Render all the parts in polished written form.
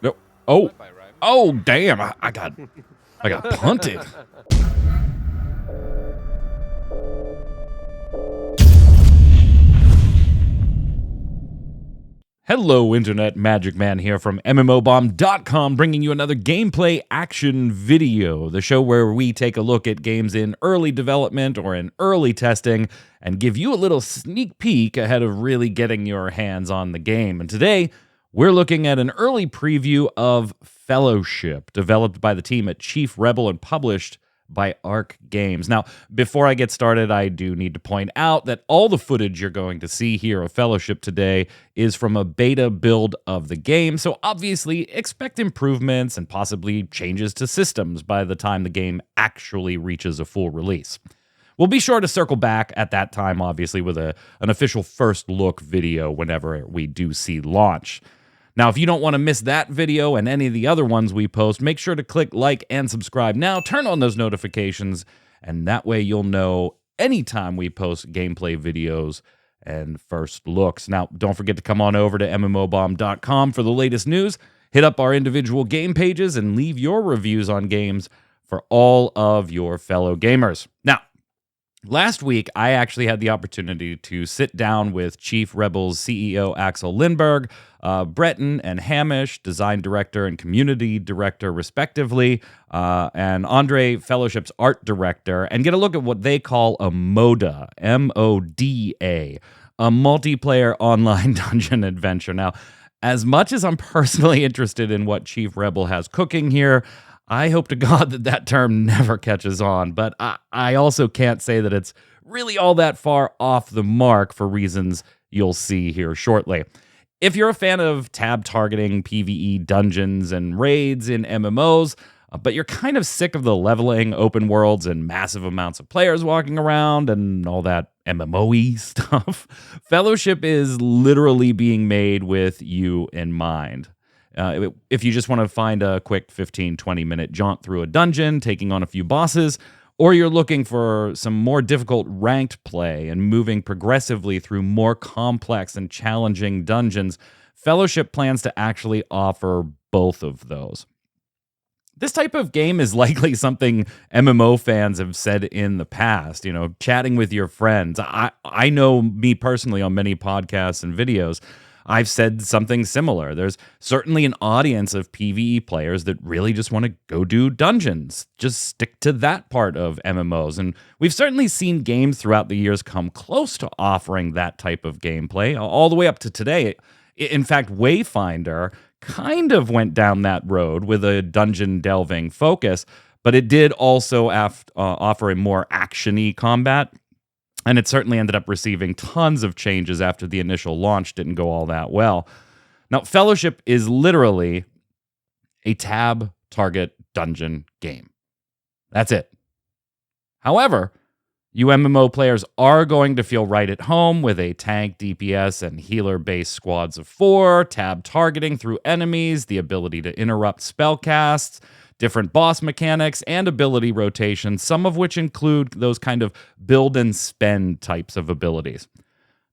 No. Oh. Oh, damn. I got punted. Hello, Internet Magic Man here from MMOBomb.com, bringing you another gameplay action video, the show where we take a look at games in early development or in early testing and give you a little sneak peek ahead of really getting your hands on the game. And today, we're looking at an early preview of Fellowship, developed by the team at Chief Rebel and published by Arc Games. Now, before I get started, I do need to point out that all the footage you're going to see here of Fellowship today is from a beta build of the game, so obviously expect improvements and possibly changes to systems by the time the game actually reaches a full release. We'll be sure to circle back at that time, obviously, with an official first look video whenever we do see launch. Now, if you don't want to miss that video and any of the other ones we post, make sure to click like and subscribe now. Turn on those notifications, and that way you'll know anytime we post gameplay videos and first looks. Now, don't forget to come on over to mmobomb.com for the latest news. Hit up our individual game pages and leave your reviews on games for all of your fellow gamers. Now, last week, I actually had the opportunity to sit down with Chief Rebel's CEO Axel Lindberg, Breton and Hamish, design director and community director, respectively, and Andre, Fellowship's art director, and get a look at what they call a moda, M-O-D-A, a multiplayer online dungeon adventure. Now, as much as I'm personally interested in what Chief Rebel has cooking here, I hope to God that term never catches on, but I also can't say that it's really all that far off the mark for reasons you'll see here shortly. If you're a fan of tab targeting, PvE dungeons, and raids in MMOs, but you're kind of sick of the leveling, open worlds, and massive amounts of players walking around and all that MMO-y stuff, Fellowship is literally being made with you in mind. If you just want to find a quick 15-20 minute jaunt through a dungeon, taking on a few bosses, or you're looking for some more difficult ranked play and moving progressively through more complex and challenging dungeons, Fellowship plans to actually offer both of those. This type of game is likely something MMO fans have said in the past, chatting with your friends. I know me personally on many podcasts and videos, I've said something similar. There's certainly an audience of PvE players that really just want to go do dungeons. Just stick to that part of MMOs. And we've certainly seen games throughout the years come close to offering that type of gameplay, all the way up to today. In fact, Wayfinder kind of went down that road with a dungeon delving focus, but it did also offer a more action-y combat. And it certainly ended up receiving tons of changes after the initial launch didn't go all that well. Now, Fellowship is literally a tab target dungeon game. That's it. However, you MMO players are going to feel right at home with a tank, DPS, and healer-based squads of 4, tab targeting through enemies, the ability to interrupt spellcasts, different boss mechanics, and ability rotations, some of which include those kind of build and spend types of abilities.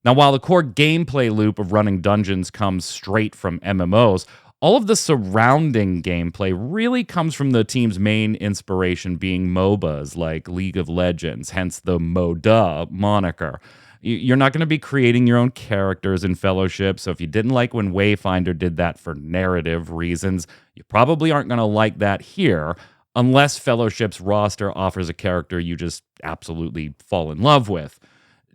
Now, while the core gameplay loop of running dungeons comes straight from MMOs, all of the surrounding gameplay really comes from the team's main inspiration being MOBAs like League of Legends, hence the moda moniker. You're not going to be creating your own characters in Fellowship, so if you didn't like when Wayfinder did that for narrative reasons, you probably aren't going to like that here, unless Fellowship's roster offers a character you just absolutely fall in love with.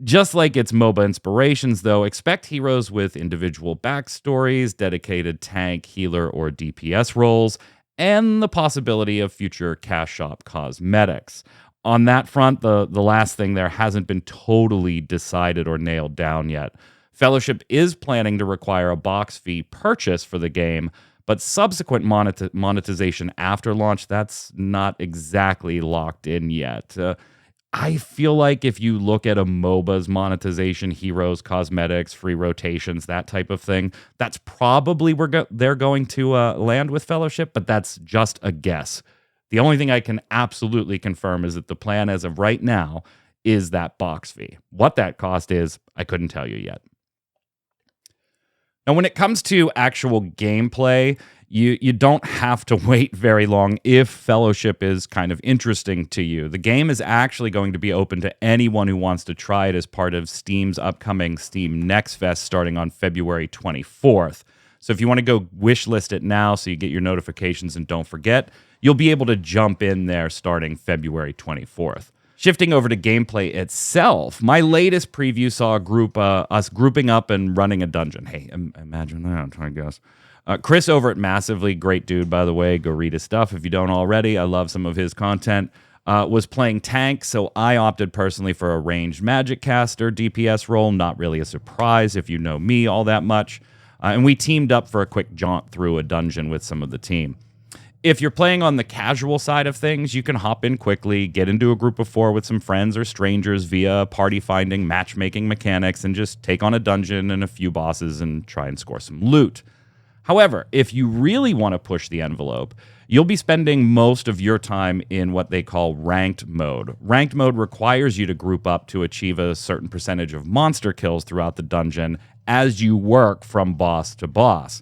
Just like its MOBA inspirations, though, expect heroes with individual backstories, dedicated tank, healer, or DPS roles, and the possibility of future cash shop cosmetics. On that front, the last thing there hasn't been totally decided or nailed down yet. Fellowship is planning to require a box fee purchase for the game, but subsequent monetization after launch, that's not exactly locked in yet. I feel like if you look at a MOBA's monetization, heroes, cosmetics, free rotations, that type of thing, that's probably where they're going to land with Fellowship, but that's just a guess. The only thing I can absolutely confirm is that the plan as of right now is that box fee. What that cost is, I couldn't tell you yet. Now, when it comes to actual gameplay, you don't have to wait very long if Fellowship is kind of interesting to you. The game is actually going to be open to anyone who wants to try it as part of Steam's upcoming Steam Next Fest starting on February 24th. So if you want to go wishlist it now so you get your notifications and don't forget, you'll be able to jump in there starting February 24th. Shifting over to gameplay itself, my latest preview saw us grouping up and running a dungeon. Hey, imagine that, I'm trying to guess. Chris over at Massively, great dude, by the way. Go read his stuff if you don't already. I love some of his content. Was playing tank, so I opted personally for a ranged magic caster DPS role. Not really a surprise if you know me all that much. And we teamed up for a quick jaunt through a dungeon with some of the team. If you're playing on the casual side of things, you can hop in quickly, get into a group of 4 with some friends or strangers via party finding, matchmaking mechanics, and just take on a dungeon and a few bosses and try and score some loot. However, if you really want to push the envelope, you'll be spending most of your time in what they call ranked mode. Ranked mode requires you to group up to achieve a certain percentage of monster kills throughout the dungeon as you work from boss to boss.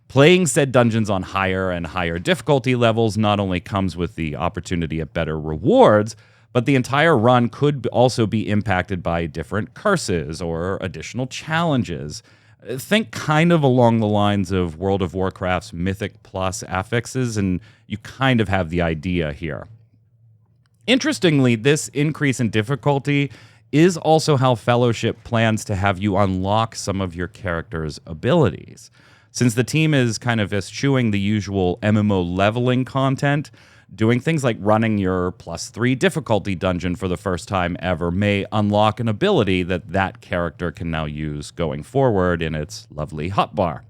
Playing said dungeons on higher and higher difficulty levels not only comes with the opportunity at better rewards, but the entire run could also be impacted by different curses or additional challenges. Think kind of along the lines of World of Warcraft's Mythic Plus affixes, and you kind of have the idea here. Interestingly, this increase in difficulty is also how Fellowship plans to have you unlock some of your character's abilities. Since the team is kind of eschewing the usual MMO leveling content, doing things like running your +3 difficulty dungeon for the first time ever may unlock an ability that character can now use going forward in its lovely hotbar.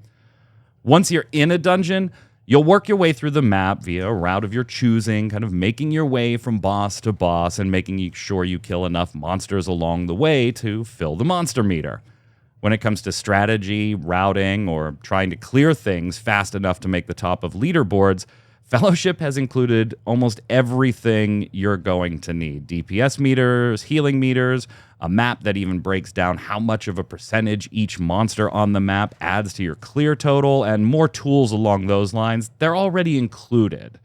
Once you're in a dungeon, you'll work your way through the map via a route of your choosing, kind of making your way from boss to boss and making sure you kill enough monsters along the way to fill the monster meter. When it comes to strategy, routing, or trying to clear things fast enough to make the top of leaderboards, Fellowship has included almost everything you're going to need. DPS meters, healing meters, a map that even breaks down how much of a percentage each monster on the map adds to your clear total, and more tools along those lines. They're already included.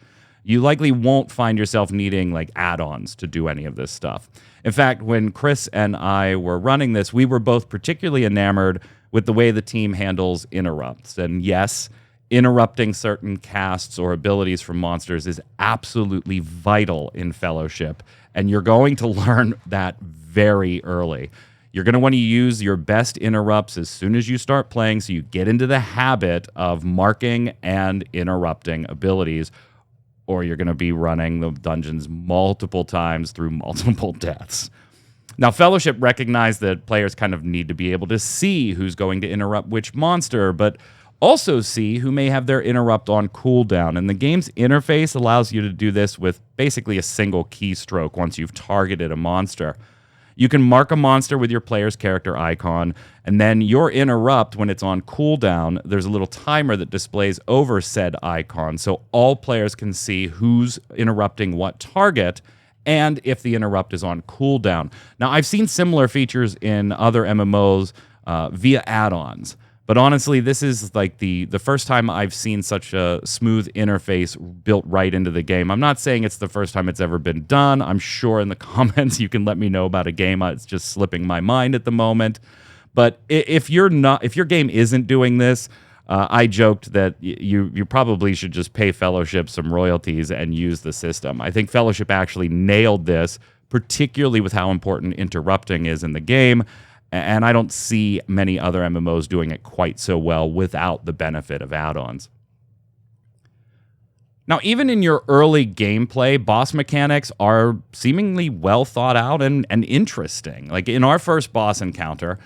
You likely won't find yourself needing like add-ons to do any of this stuff. In fact, when Chris and I were running this, we were both particularly enamored with the way the team handles interrupts. And yes, interrupting certain casts or abilities from monsters is absolutely vital in Fellowship, and you're going to learn that very early. You're going to want to use your best interrupts as soon as you start playing so you get into the habit of marking and interrupting abilities, or you're going to be running the dungeons multiple times through multiple deaths. Now, Fellowship recognized that players kind of need to be able to see who's going to interrupt which monster, but also see who may have their interrupt on cooldown. And the game's interface allows you to do this with basically a single keystroke once you've targeted a monster. You can mark a monster with your player's character icon, and then your interrupt, when it's on cooldown, there's a little timer that displays over said icon, so all players can see who's interrupting what target, and if the interrupt is on cooldown. Now, I've seen similar features in other MMOs via add-ons, but honestly, this is like the first time I've seen such a smooth interface built right into the game. I'm not saying it's the first time it's ever been done. I'm sure in the comments you can let me know about a game. It's just slipping my mind at the moment. But if your game isn't doing this, I joked that you probably should just pay Fellowship some royalties and use the system. I think Fellowship actually nailed this, particularly with how important interrupting is in the game. And I don't see many other MMOs doing it quite so well without the benefit of add-ons. Now, even in your early gameplay, boss mechanics are seemingly well thought out and interesting. Like in our first boss encounter,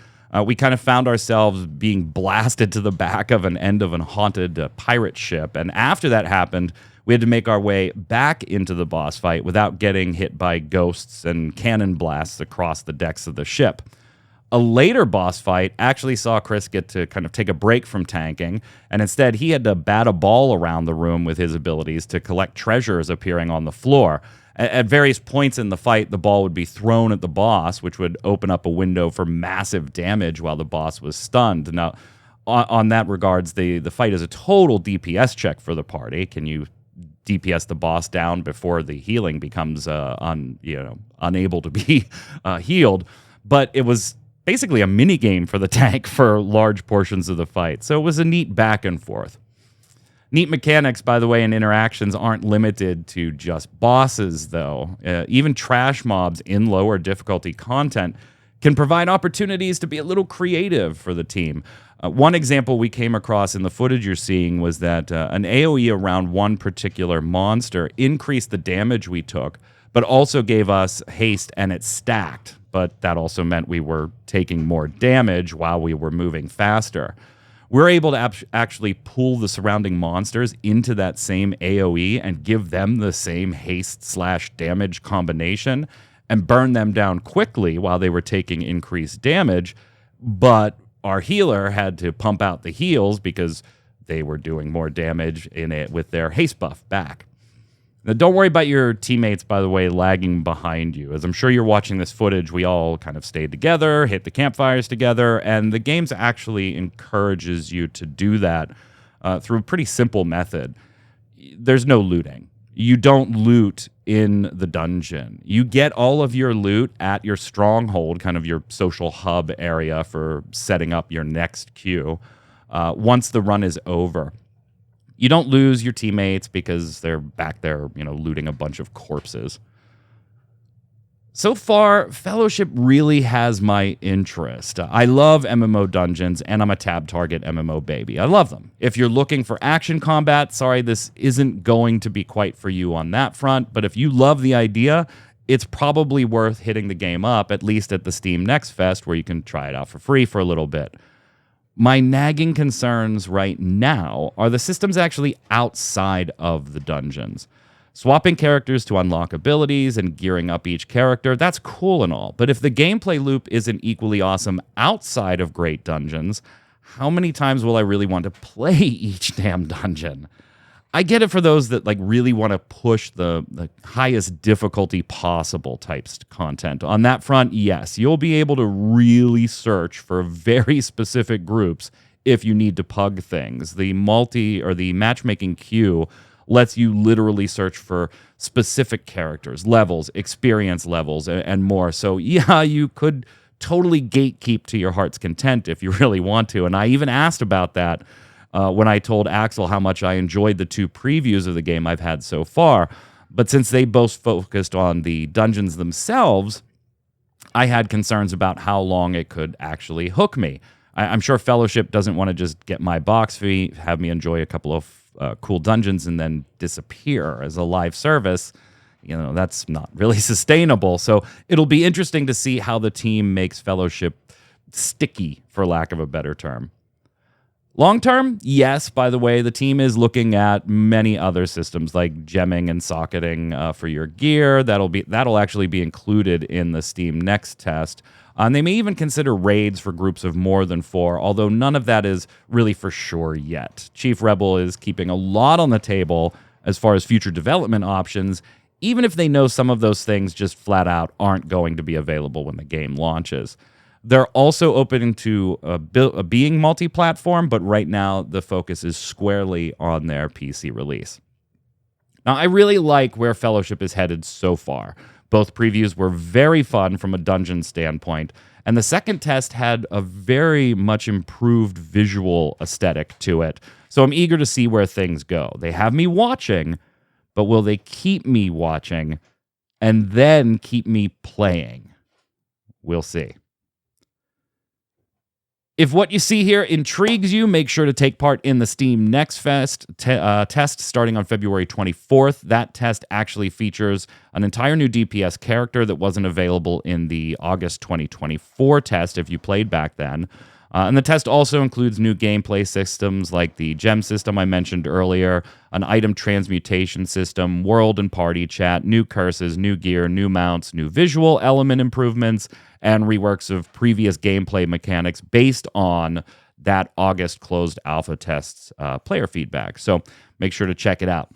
we kind of found ourselves being blasted to the back of an end of a haunted pirate ship. And after that happened, we had to make our way back into the boss fight without getting hit by ghosts and cannon blasts across the decks of the ship. A later boss fight actually saw Chris get to kind of take a break from tanking, and instead he had to bat a ball around the room with his abilities to collect treasures appearing on the floor. At various points in the fight, the ball would be thrown at the boss, which would open up a window for massive damage while the boss was stunned. Now, on that regards, the fight is a total DPS check for the party. Can you DPS the boss down before the healing becomes unable to be healed? But it was basically a mini game for the tank for large portions of the fight. So it was a neat back and forth. Neat mechanics, by the way, and interactions aren't limited to just bosses, though. Even trash mobs in lower difficulty content can provide opportunities to be a little creative for the team. One example we came across in the footage you're seeing was that an AoE around one particular monster increased the damage we took, but also gave us haste and it stacked. But that also meant we were taking more damage while we were moving faster. We're able to actually pull the surrounding monsters into that same AoE and give them the same haste/damage combination and burn them down quickly while they were taking increased damage, but our healer had to pump out the heals because they were doing more damage in it with their haste buff back. Now, don't worry about your teammates, by the way, lagging behind you. As I'm sure you're watching this footage, we all kind of stayed together, hit the campfires together, and the game actually encourages you to do that through a pretty simple method. There's no looting. You don't loot in the dungeon. You get all of your loot at your stronghold, kind of your social hub area for setting up your next queue, once the run is over. You don't lose your teammates because they're back there, looting a bunch of corpses. So far, Fellowship really has my interest. I love MMO dungeons, and I'm a tab target MMO baby. I love them. If you're looking for action combat, sorry, this isn't going to be quite for you on that front, but if you love the idea, it's probably worth hitting the game up, at least at the Steam Next Fest, where you can try it out for free for a little bit. My nagging concerns right now are the systems actually outside of the dungeons. Swapping characters to unlock abilities and gearing up each character, that's cool and all. But if the gameplay loop isn't equally awesome outside of great dungeons, how many times will I really want to play each damn dungeon? I get it for those that really want to push the highest difficulty possible types content. On that front, yes, you'll be able to really search for very specific groups if you need to pug things. The matchmaking queue lets you literally search for specific characters, levels, experience levels, and more. So yeah, you could totally gatekeep to your heart's content if you really want to. And I even asked about that when I told Axel how much I enjoyed the 2 previews of the game I've had so far. But since they both focused on the dungeons themselves, I had concerns about how long it could actually hook me. I'm sure Fellowship doesn't want to just get my box fee, have me enjoy a couple of cool dungeons and then disappear as a live service. That's not really sustainable. So it'll be interesting to see how the team makes Fellowship sticky, for lack of a better term. Long term, yes, by the way, the team is looking at many other systems like gemming and socketing for your gear. That'll actually be included in the Steam Next test. And they may even consider raids for groups of more than 4, although none of that is really for sure yet. Chief Rebel is keeping a lot on the table as far as future development options, even if they know some of those things just flat out aren't going to be available when the game launches. They're also open to being multi-platform, but right now the focus is squarely on their PC release. Now, I really like where Fellowship is headed so far. Both previews were very fun from a dungeon standpoint, and the second test had a very much improved visual aesthetic to it. So I'm eager to see where things go. They have me watching, but will they keep me watching and then keep me playing? We'll see. If what you see here intrigues you, make sure to take part in the Steam Next Fest test starting on February 24th. That test actually features an entire new DPS character that wasn't available in the August 2024 test if you played back then. And the test also includes new gameplay systems like the gem system I mentioned earlier, an item transmutation system, world and party chat, new curses, new gear, new mounts, new visual element improvements, and reworks of previous gameplay mechanics based on that August closed alpha test's player feedback. So make sure to check it out.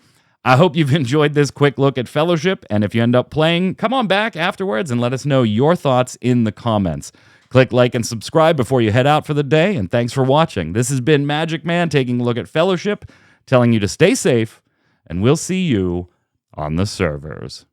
I hope you've enjoyed this quick look at Fellowship, and if you end up playing, come on back afterwards and let us know your thoughts in the comments. Click like and subscribe before you head out for the day, and thanks for watching. This has been Magic Man taking a look at Fellowship, telling you to stay safe, and we'll see you on the servers.